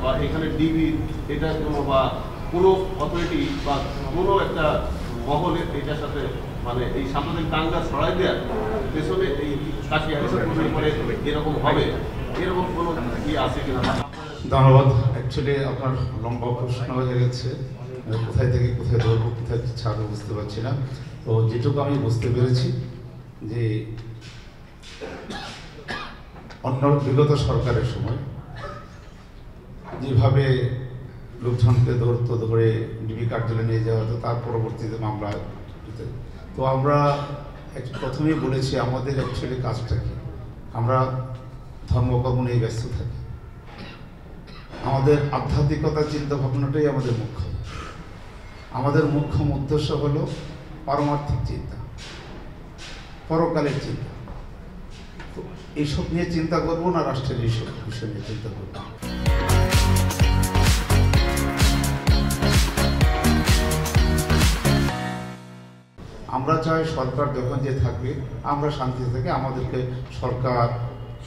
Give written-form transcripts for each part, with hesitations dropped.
বা এখানে ডিবি এটা কোনো বা কোনো অথরিটি বা কোনো একটা মহলের এটার সাথে মানে এই সাম্প্রদায়িক দাঙ্গা ছড়াই দেওয়ার পেছনে এই কাশি করে এরকম হবে এরকম কোনো কি আছে কিনা? ধন্যবাদ। অ্যাকচুয়ালি আপনার লম্বা প্রশ্ন হয়ে গেছে, কোথায় থেকে কোথায় ধরবো কোথায় ছাড়বো বুঝতে পারছি না। তো যেটুকু আমি বুঝতে পেরেছি যে অন্য বিগত সরকারের সময় যেভাবে লোকজনকে ধরে ডিবি কার্যালয়ে নিয়ে যাওয়া হতো, তার পরবর্তীতে মামলা। তো আমরা প্রথমেই বলেছি আমাদের অ্যাকচুয়ালি কাজটা কি, আমরা ধর্মকর্ম নিয়ে ব্যস্ত থাকি, আমাদের আধ্যাত্মিকতা চিন্তা ভাবনাটাই আমাদের মুখ্য উদ্দেশ্য হলো পারমার্থিক চিন্তা, পরকালের চিন্তা। তো এইসব নিয়ে চিন্তা করবো না, রাষ্ট্রের এইসব বিষয় নিয়ে চিন্তা করবো। আমরা চাই সরকার যখন যে থাকবে আমরা শান্তিতে থাকি, আমাদেরকে সরকার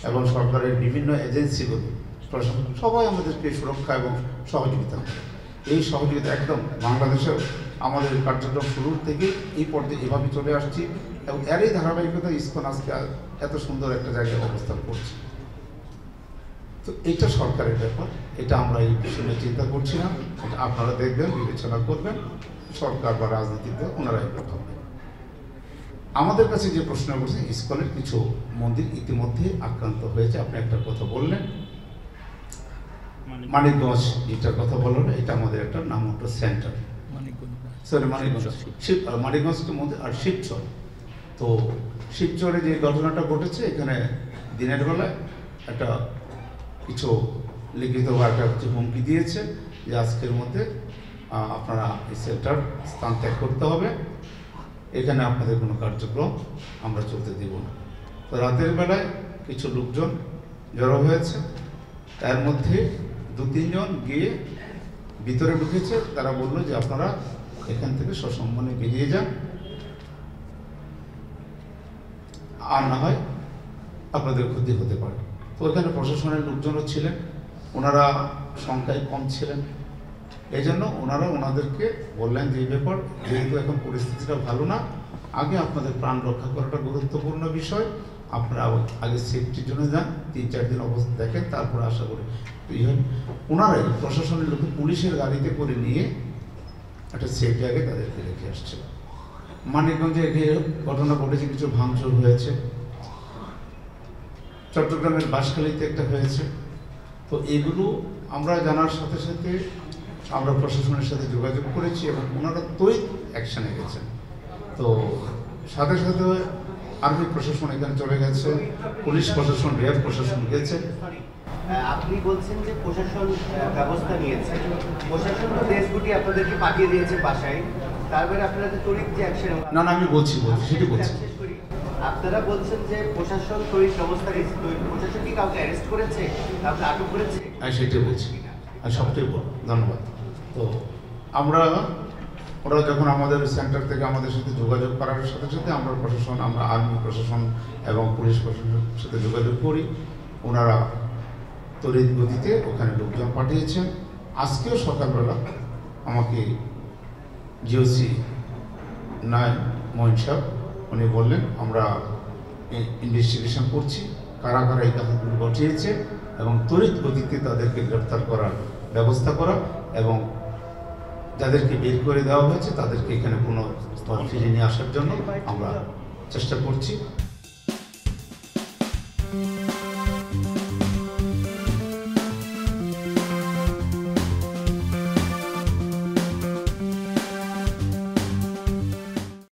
এবং সরকারের বিভিন্ন এজেন্সিগুলো প্রশাসন সবাই আমাদেরকে সুরক্ষা এবং সহযোগিতা করে। এই সহযোগিতা একদম বাংলাদেশের আমাদের কার্যক্রম শুরুর থেকে এই পর্যায়ে এভাবে চলে আসছি এবং এরই ধারাবাহিকতা ইসকন আজকে এত সুন্দর একটা জায়গায় অবস্থান করছে। তো এটা সরকারের ব্যাপার, এটা আমরা এই বিষয় নিয়ে চিন্তা করছি না, এটা আপনারা দেখবেন, বিবেচনা করবেন, সরকার বা রাজনীতিতে ওনারাই কথা বলবেন। আমাদের কাছে যে প্রশ্ন করছে, ইসকনের কিছু মন্দির ইতিমধ্যে আক্রান্ত হয়েছে। আপনি একটা কথা বললেন মানিকগঞ্জ, এটার কথা বললেন, এটা আমাদের একটা নামকটা সেন্টার, মানিকগঞ্জ মন্দির আর শিবচর। তো শিবচরে যে ঘটনাটা ঘটেছে, এখানে দিনের বেলায় একটা কিছু লিখিত বা একটা হুমকি দিয়েছে যে আজকের মধ্যে আপনারা এই সেন্টার স্থান ত্যাগ করতে হবে, এখানে আপনাদের কোনো কার্যক্রম আমরা চলতে দেব না। তো রাতের বেলায় কিছু লোকজন জড়ো হয়েছে, তার মধ্যে 2-3 জন গিয়ে ভিতরে ঢুকেছে। তারা বললো যে আপনারা এখান থেকে সসম্মানে বেরিয়ে যান, আর না হয় আপনাদের ক্ষতি হতে পারে। তো এখানে প্রশাসনের লোকজনও ছিলেন, ওনারা সংখ্যায় কম ছিলেন, এই জন্য ওনাদেরকে বললেন যে এই ব্যাপার, যেহেতু এখন পরিস্থিতিটা ভালো না, আগে আপনাদের প্রাণ রক্ষা করাটা গুরুত্বপূর্ণ বিষয়, আপনারা আগে সেফটির জন্য যান, 3-4 দিন অবস্থা দেখেন, তারপরে আশা করি ওনারাই প্রশাসনের লোক পুলিশের গাড়িতে করে নিয়ে একটা সেফ জায়গায় তাদেরকে রেখে আসছে। মানিকগঞ্জে ঘটনা ঘটেছে, কিছু ভাঙচুর হয়েছে, চট্টগ্রামের বাঁশখালীতে একটা হয়েছে। তো এগুলো আমরা জানার সাথে সাথে আমরা প্রশাসনের সাথে যোগাযোগ করেছি এবং ওনারা তড়িৎ অ্যাকশানে গেছেন। তো সাথে সাথে আর্মি প্রশাসন এখানে চলে গেছে, পুলিশ প্রশাসন, র্যাব প্রশাসন গেছে। আপনি বলছেন যে প্রশাসন ব্যবস্থা নিয়েছে, প্রশাসন তো দেশ গুটি আপনাদেরকে পাঠিয়ে দিয়েছে বাসায়, তারপরে আপনারা তো তড়িৎ যে অ্যাকশন। না আমি বলছি সেটি বলছি। আপনারা বলছেন যে প্রশাসন তড়িৎ ব্যবস্থা নিয়েছে, প্রশাসন কি কাউকে অ্যারেস্ট করেছে, কাউকে আটক করেছে? আমি সেটাই বলছি, আমি সবটাই বল। ধন্যবাদ। তো ওরা যখন আমাদের সেন্টার থেকে আমাদের সাথে যোগাযোগ করার সাথে সাথে আমরা আর্মি প্রশাসন এবং পুলিশ প্রশাসনের সাথে যোগাযোগ করি, ওনারা তড়িৎ গতিতে ওখানে লোকজন পাঠিয়েছেন। আজকেও সকালবেলা আমাকে জিওসি মঈন সাহেব উনি বললেন আমরা ইনভেস্টিগেশন করছি, কারা কারা এই কাজগুলো ঘটিয়েছে এবং তড়িৎ গতিতে তাদেরকে গ্রেপ্তার করার ব্যবস্থা করা এবং যাদেরকে বের করে দেওয়া হয়েছে তাদেরকে এখানে পুনঃ ফিরে নিয়ে আসার জন্য আমরা চেষ্টা করছি।